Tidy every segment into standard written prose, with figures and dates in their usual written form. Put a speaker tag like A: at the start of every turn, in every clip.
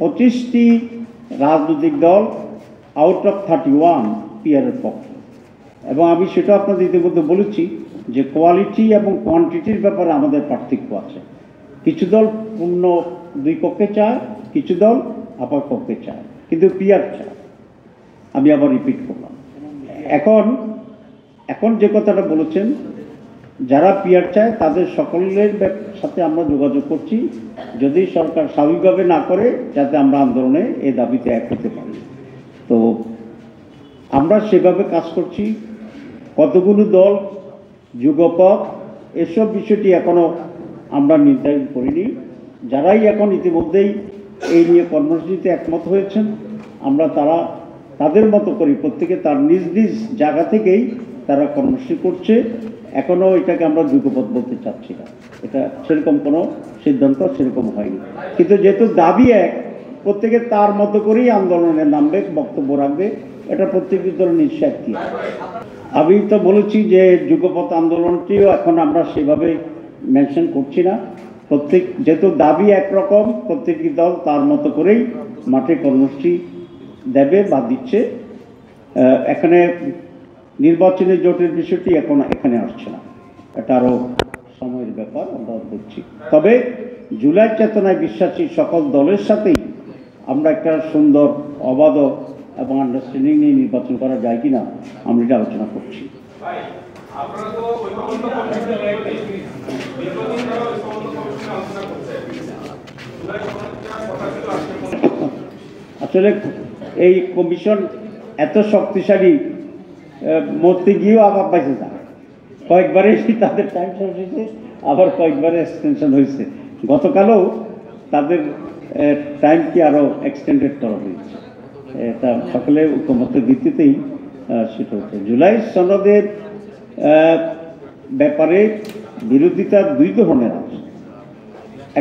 A: 25টি রাজনৈতিক দল out of 31 পিয়ারের পক্ষে, এবং আমি সেটা আপনাদের ইতিমধ্যে বলেছি যে কোয়ালিটি এবং কোয়ান্টিটির ব্যাপারে আমাদের পার্থক্য আছে। কিছু দল পূর্ণ দুই পক্ষে চায়, কিছু দল আপার পক্ষে চায়, কিন্তু পিয়ার চায়। আমি আবার রিপিট করলাম। এখন যে কথাটা বলেছেন, যারা পিয়ার চায় তাদের সকলের সাথে আমরা যোগাযোগ করছি, যদি সরকার স্বাভাবিকভাবে না করে, যাতে আমরা আন্দোলনে এই দাবিতে এক হতে পারি। তো আমরা সেভাবে কাজ করছি। কতগুলো দল, যুগপথ, এসব বিষয়টি এখনও আমরা নির্ধারণ করিনি। যারাই এখন ইতিমধ্যেই এই নিয়ে কর্মসূচিতে একমত হয়েছেন, আমরা তাদের মতো করি, প্রত্যেকে তার নিজ নিজ জায়গা থেকেই তারা কর্মসূচি করছে। এখনও এটাকে আমরা যুগপথ বলতে চাচ্ছি না, এটা সেরকম কোনো সিদ্ধান্ত সেরকম হয়নি। কিন্তু যেহেতু দাবি এক, প্রত্যেকে তার মতো করেই আন্দোলনে নামবে, বক্তব্য রাখবে, এটা প্রত্যেকের দল নিশ্চয় কি। আমি তো বলেছি যে যুগপথ আন্দোলনটিও এখন আমরা সেভাবে মেনশন করছি না। যেহেতু দাবি একরকম, প্রত্যেকটি দল তার মতো করেই মাঠে কর্মসূচি দেবে বা দিচ্ছে। এখানে নির্বাচনী জোটের বিষয়টি এখন এখানে আসছে না, এটা আরও সময়ের ব্যাপার, আমরা দেখছি। তবে জুলাই চেতনায় বিশ্বাসী সকল দলের সাথেই আমরা একটা সুন্দর, অবাধ এবং আন্ডারস্ট্যান্ডিং নিয়ে নির্বাচন করা যায় কিনা আমরা এটা আলোচনা করছি। আসলে এই কমিশন এত শক্তিশালী, মরতে গিয়েও আবার পাইছে না। কয়েকবারে তাদের টাইম শেষ হয়েছে, আবার কয়েকবারে এক্সটেনশন হয়েছে। গতকালও তাদের টাইমকে আরও এক্সটেন্ডেড করা হয়েছে। এটা সকলে ঐকমত্যের ভিত্তিতেই সেটা হচ্ছে। জুলাই সনদের ব্যাপারে বিরোধিতা দুই ধরনের আছে।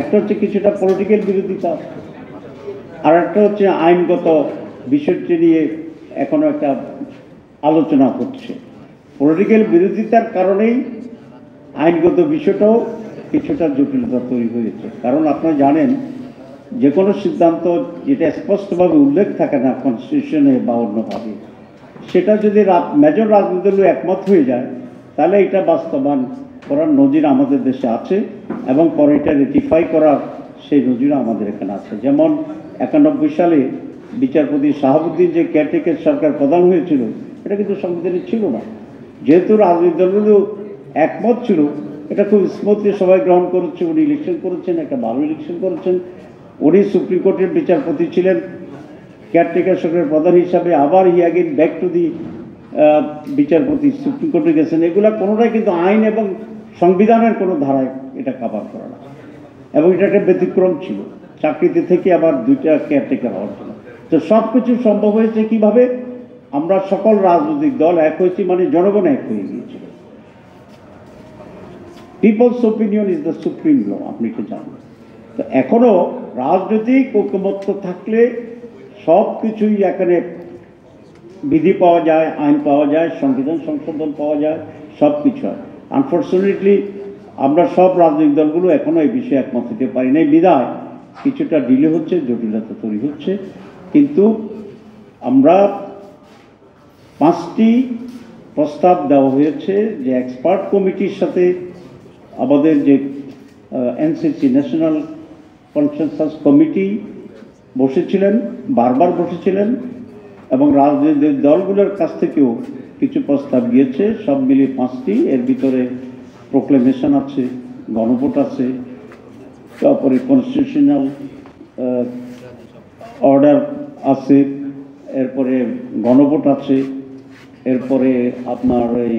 A: একটা হচ্ছে কিছুটা পলিটিক্যাল বিরোধিতা, আর একটা হচ্ছে আইনগত বিষয়টি নিয়ে এখনো একটা আলোচনা হচ্ছে। পলিটিক্যাল বিরোধিতার কারণেই আইনগত বিষয়টাও কিছুটা জটিলতা তৈরি হয়েছে। কারণ আপনারা জানেন, যে কোনো সিদ্ধান্ত যেটা স্পষ্টভাবে উল্লেখ থাকে না কনস্টিটিউশনে বা অন্যভাবে, সেটা যদি মেজর রাজনৈতিক দল একমত হয়ে যায়, তাহলে এটা বাস্তবায়ন করার নজির আমাদের দেশে আছে, এবং পরে এটা রেটিফাই করার সেই নজিরও আমাদের এখানে আছে। যেমন 91 সালে বিচারপতি শাহাবুদ্দিন যে কেয়ারটেকার সরকার প্রধান হয়েছিল, এটা কিন্তু সংবিধানে ছিল না। যেহেতু রাজনৈতিক দলগুলো একমত ছিল, এটা খুব স্মুথলি সবাই গ্রহণ করেছে। উনি ইলেকশন করেছেন, একটা ভালো ইলেকশন করেছেন। উনি সুপ্রিম কোর্টের বিচারপতি ছিলেন, কেয়ারটেকার সরকারের প্রধান হিসাবে। আবার হি অ্যাগেন ব্যাক টু দি বিচারপতি, সুপ্রিম কোর্টে গেছেন। এগুলা কোনোটাই কিন্তু আইন এবং সংবিধানের কোনো ধারায় এটা কাভার করে না, এবং এটা একটা ব্যতিক্রম ছিল। চাকরিতে থেকে আবার দুইটা কেয়ারটেকার হওয়ার জন্য। তো সব কিছু সম্ভব হয়েছে কিভাবে? আমরা সকল রাজনৈতিক দল এক হয়েছি, মানে জনগণ এক হয়ে গিয়েছিল। People's opinion is the supreme law, আপনি তো জানেন। তো এখনো রাজনৈতিক ঐকমত্য থাকলে সব কিছুই এখানে বিধি পাওয়া যায়, আইন পাওয়া যায়, সংবিধান সংশোধন পাওয়া যায়, সব কিছু হয়। আনফর্চুনেটলি আমরা সব রাজনৈতিক দলগুলো এখনো এই বিষয়ে একমত হতে পারি নাই, বিধায় কিছুটা ডিলে হচ্ছে, জটিলতা তৈরি হচ্ছে। কিন্তু আমরা 5টি প্রস্তাব দেওয়া হয়েছে, যে এক্সপার্ট কমিটির সাথে আমাদের যে এনসিসি ন্যাশনাল কনসেনসাস কমিটি বসেছিলেন, বারবার বসেছিলেন, এবং রাজনৈতিক দলগুলোর কাছ থেকেও কিছু প্রস্তাব গিয়েছে। সব মিলিয়ে 5টি। এর ভিতরে প্রোক্লেমেশন আছে, গণভোট আছে, তারপরে কনস্টিটিউশনাল অর্ডার আছে, এরপরে গণভোট আছে, এরপরে আপনার এই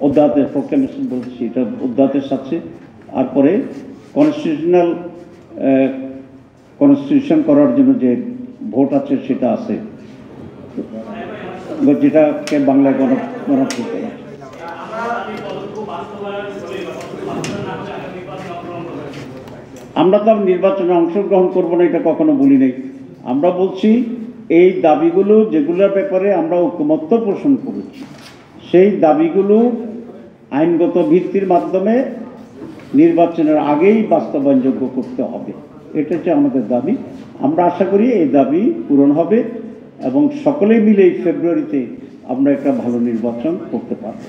A: অধ্যাদেশ, প্রোক্লেমেশন বলছি, এটা অধ্যাদেশ আছে। তারপরে কনস্টিটিউশন করার জন্য যে ভোট আছে সেটা আছে, যেটাকে বাংলায় গণভোট। আমরা তো নির্বাচনে অংশগ্রহণ করবো না, এটা কখনো বলি নাই। আমরা বলছি এই দাবিগুলো যেগুলোর ব্যাপারে আমরা ঐকমত্য পোষণ করেছি, সেই দাবিগুলো আইনগত ভিত্তির মাধ্যমে নির্বাচনের আগেই বাস্তবায়নযোগ্য করতে হবে। এটা হচ্ছে আমাদের দাবি। আমরা আশা করি এই দাবি পূরণ হবে এবং সকলে মিলে এই ফেব্রুয়ারিতে আমরা একটা ভালো নির্বাচন করতে পারব।